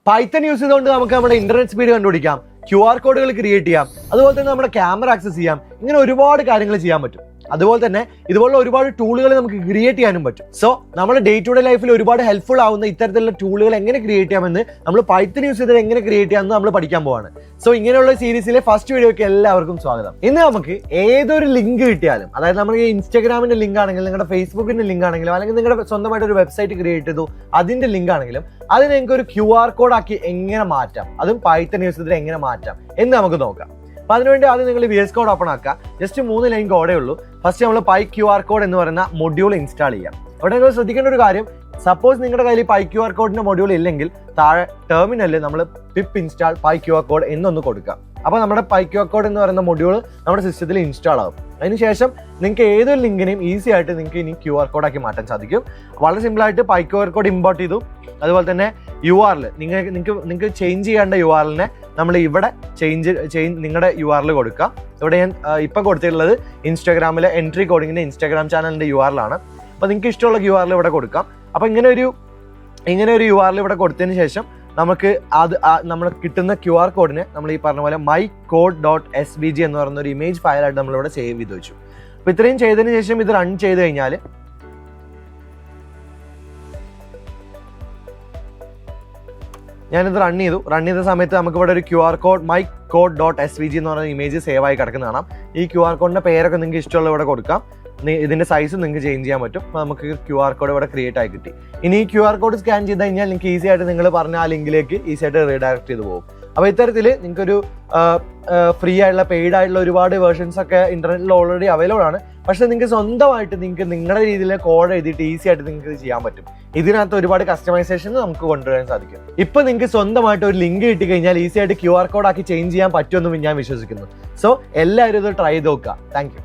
Python use ചെയ്തുകൊണ്ട് നമുക്ക് നമ്മുടെ ഇന്റർനെറ്റ് സ്പീഡ് കണ്ടുപിടിക്കാം, QR കോഡുകൾ ക്രിയേറ്റ് ചെയ്യാം, അതുപോലെ തന്നെ നമ്മുടെ ക്യാമറ ആക്സസ് ചെയ്യാം. ഇങ്ങനെ ഒരുപാട് കാര്യങ്ങൾ ചെയ്യാൻ പറ്റും. അതുപോലെ തന്നെ ഇതുപോലുള്ള ഒരുപാട് ടൂളുകൾ നമുക്ക് ക്രിയേറ്റ് ചെയ്യാനും പറ്റും. സോ നമ്മുടെ ഡേ ടു ഡേ ലൈഫിൽ ഒരുപാട് ഹെൽപ്ഫുൾ ആവുന്ന ഇത്തരത്തിലുള്ള ടൂളുകൾ എങ്ങനെ ക്രിയേറ്റ് ചെയ്യാമെന്ന് നമ്മൾ പൈത്തൺ യൂസ് ചെയ്ത് എങ്ങനെ ക്രിയേറ്റ് ചെയ്യാമെന്ന് നമ്മൾ പഠിക്കാൻ പോവാണ്. സോ ഇങ്ങനെയുള്ള സീരീസിലെ ഫസ്റ്റ് വീഡിയോയ്ക്ക് എല്ലാവർക്കും സ്വാഗതം. ഇന്ന് നമുക്ക് ഏതൊരു ലിങ്ക് കിട്ടിയാലും, അതായത് നമ്മൾ ഈ ഇൻസ്റ്റാഗ്രാമിന്റെ ലിങ്ക് ആണെങ്കിലും നിങ്ങളുടെ ഫേസ്ബുക്കിന്റെ ലിങ്ക് ആണെങ്കിലും അല്ലെങ്കിൽ നിങ്ങളുടെ സ്വന്തമായിട്ട് ഒരു വെബ്സൈറ്റ് ക്രിയേറ്റ് ചെയ്തു അതിന്റെ ലിങ്ക് ആണെങ്കിലും അത് നിങ്ങൾക്ക് ഒരു QR കോഡ് ആക്കി എങ്ങനെ മാറ്റാം, അതും പൈത്തൺ യൂസ് ചെയ്തിട്ട് എങ്ങനെ മാറ്റാം എന്ന് നമുക്ക് നോക്കാം. അപ്പോൾ അതിനുവേണ്ടി ആദ്യം നിങ്ങൾ VS കോഡ് ഓപ്പൺ ആക്കുക. ജസ്റ്റ് 3 ലൈൻ കോഡേ ഉള്ളൂ. ഫസ്റ്റ് നമ്മൾ QR കോഡ് എന്ന് പറയുന്ന മൊഡ്യൂൾ ഇൻസ്റ്റാൾ ചെയ്യാം. അവിടെ നിങ്ങൾ ശ്രദ്ധിക്കേണ്ട ഒരു കാര്യം, സപ്പോസ് നിങ്ങളുടെ കയ്യിൽ QR കോഡിന്റെ മൊഡ്യൂൾ ഇല്ലെങ്കിൽ താഴെ ടെർമിനലിൽ നമ്മൾ പിപ്പ് ഇൻസ്റ്റാൾ QR കോഡ് എന്നൊന്ന് കൊടുക്കുക. അപ്പോൾ നമ്മുടെ QR കോഡ് എന്ന് പറയുന്ന മൊഡ്യൂൾ നമ്മുടെ സിസ്റ്റത്തിൽ ഇൻസ്റ്റാൾ ആകും. അതിനുശേഷം നിങ്ങൾക്ക് ഏതൊരു ലിങ്കിനെയും ഈസി ആയിട്ട് നിങ്ങൾക്ക് ഇനി QR കോഡാക്കി മാറ്റാൻ സാധിക്കും. വളരെ സിമ്പിളായിട്ട് QR കോഡ് ഇമ്പോർട്ട് ചെയ്തു. അതുപോലെ തന്നെ URL നിങ്ങൾക്ക് ചേഞ്ച് ചെയ്യേണ്ട URLനെ നമ്മൾ ഇവിടെ നിങ്ങളുടെ URL കൊടുക്കുക. ഇവിടെ ഞാൻ ഇപ്പം കൊടുത്തിട്ടുള്ളത് ഇൻസ്റ്റാഗ്രാമിലെ എൻട്രി കോഡിങ്ങിൻ്റെ ഇൻസ്റ്റാഗ്രാം ചാനലിൻ്റെ URL ആണ്. അപ്പോൾ നിങ്ങൾക്ക് ഇഷ്ടമുള്ള URL ഇവിടെ കൊടുക്കാം. അപ്പോൾ ഇങ്ങനെ ഒരു URL ഇവിടെ കൊടുത്തതിന് ശേഷം നമുക്ക് നമ്മൾ കിട്ടുന്ന QR കോഡിനെ നമ്മൾ ഈ പറഞ്ഞ പോലെ mycode.svg എന്ന് പറയുന്ന ഒരു ഇമേജ് ഫയലായിട്ട് നമ്മളിവിടെ സേവ് ചെയ്ത് വെച്ചു. അപ്പോൾ ഇത്രയും ചെയ്തതിന് ശേഷം ഇത് റൺ ചെയ്ത് കഴിഞ്ഞാൽ ഞാനിത് റൺ ചെയ്ത സമയത്ത് നമുക്ക് ഇവിടെ ഒരു QR കോഡ് mycode.svg എന്ന് പറയുന്ന ഇമേജ് സേവ് ആയി കിടക്കുന്ന കാണാം. ഈ QR കോഡിന്റെ പേരൊക്കെ നിങ്ങൾക്ക് ഇഷ്ടമുള്ള ഇവിടെ കൊടുക്കാം. ഇതിന്റെ സൈസ് നിങ്ങൾക്ക് ചേഞ്ച് ചെയ്യാൻ പറ്റും. നമുക്ക് QR കോഡ് ഇവിടെ ക്രിയേറ്റ് ആയി കിട്ടി. ഇനി ഈ QR കോഡ് സ്കാൻ ചെയ്ത് കഴിഞ്ഞാൽ നിങ്ങൾക്ക് ഈസി ആയിട്ട് നിങ്ങൾ പറഞ്ഞ ആ ലിങ്കിലേക്ക് ഈസി ആയിട്ട് റീഡയറക്ട് ചെയ്ത് പോകും. അപ്പോൾ ഇത്തരത്തിൽ നിങ്ങൾക്കൊരു ഫ്രീ ആയിട്ടുള്ള പെയ്ഡ് ആയിട്ടുള്ള ഒരുപാട് വേർഷൻസ് ഒക്കെ ഇന്റർനെറ്റിൽ ഓൾറെഡി അവൈലബിൾ ആണ്. പക്ഷെ നിങ്ങൾക്ക് സ്വന്തമായിട്ട് നിങ്ങളുടെ രീതിയിൽ കോഡ് എഴുതിയിട്ട് ഈസി ആയിട്ട് നിങ്ങൾക്ക് ചെയ്യാൻ പറ്റും. ഇതിനകത്ത് ഒരുപാട് കസ്റ്റമൈസേഷൻ നമുക്ക് കൊണ്ടുവരാൻ സാധിക്കും. ഇപ്പൊ നിങ്ങൾക്ക് സ്വന്തമായിട്ട് ഒരു ലിങ്ക് കിട്ടി കഴിഞ്ഞാൽ ഈസി ആയിട്ട് QR കോഡ് ആക്കി ചേഞ്ച് ചെയ്യാൻ പറ്റുമെന്നും ഞാൻ വിശ്വസിക്കുന്നു. സോ എല്ലാവരും ഇത് ട്രൈ ചെയ്ത് നോക്കുക. Thank you.